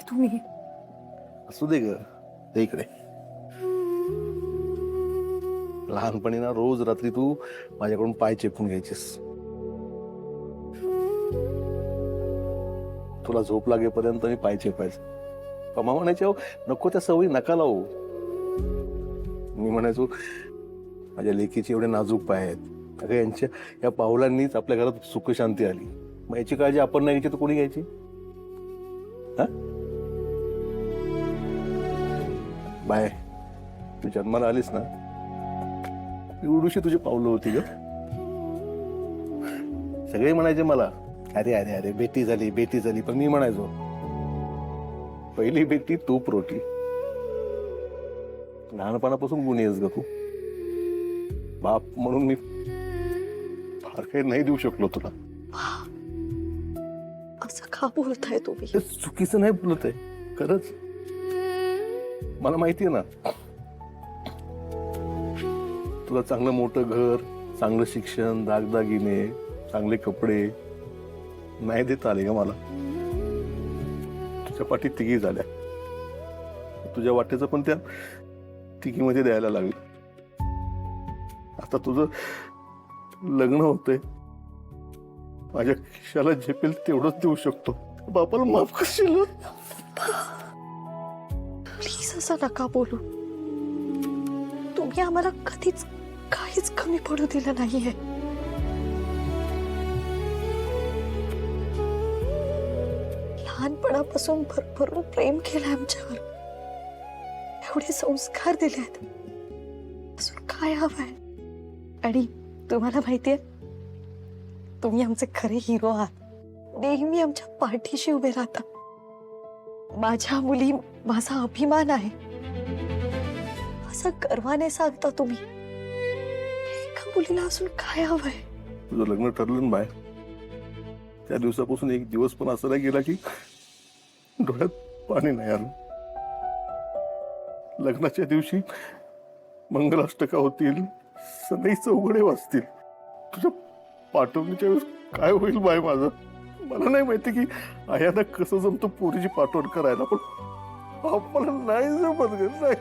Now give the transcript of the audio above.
तुम्ही? असू दे ग, ते इकडे. लहानपणी ना रोज रात्री तू माझ्याकडून पाय चेपून घ्यायचीस. तुला झोप लागेपर्यंत मी पाय चेपायचो. पमा म्हणायचे "अहो, नको त्या सवयी नका लावू." मी म्हणायचो माझ्या लेकीचे एवढे नाजूक पाय आहेत, अगं यांच्या या पावलांनीच आपल्या घरात सुख शांती आली. मग याची काळजी आपण नाही घ्यायची तर कोणी घ्यायची? हा बाय, तू जन्माला आलीस ना, एवढीशी तुझी पावलं होती ग. सगळे म्हणायचे मला अरे अरे अरे बेटी झाली बेटी झाली, पण मी म्हणायचो पहिली बेटी तूप रोटी. लहानपणापासून गुणी आहेस ग तू. बाप म्हणून मी फार काही नाही देऊ शकलो तुला. असं का बोलताय तुम्ही? हे चुकीचं नाही बोलत आहे, खरंच. मला माहिती आहे ना, तुला चांगलं मोठं घर, चांगलं शिक्षण, दागदागिने, चांगले कपडे नाही देता आले का मला. तुझ्या पाठीत तिघी झाल्या, तुझ्या वाटेचं पण त्या तिघीमध्ये द्यायला लागलं. आता तुझं लग्न होतंय, माझ्या खिशाला झेपेल तेवढंच देऊ शकतो. बापाला माफ करशील? प्लीज असं नका बोलू. तुम्ही आम्हाला कधीच काहीच कमी पडू दिलं नाहीये. लहानपणापासून भरभरून प्रेम केलं आमच्यावर, एवढे संस्कार दिलेत. अजून काय हवंय? आणि तुम्हाला माहितीये, तुम्ही आमचे खरे हिरो आहात. नेहमी आमच्या पाठीशी उभे राहता. माझ्या मुली माझा अभिमान आहे असं गर्वाने सांगता तुम्ही. एका मुलीला अजून काय हवंय? तुझं लग्न ठरलं ना बाय, त्या दिवसापासून एक दिवस पण असा नाही गेला की डोळ्यात पाणी नाही आलं. लग्नाच्या दिवशी मंगलाष्टका होतील, सनई चौघडे वाजतील. तुझ्या पाठवणीच्या वेळेस काय होईल बाय माझं? मला नाही माहिती की आयाला कसं जमतं पोरीची पाठवण करायला, पण मला नाही जमत ग, नाही.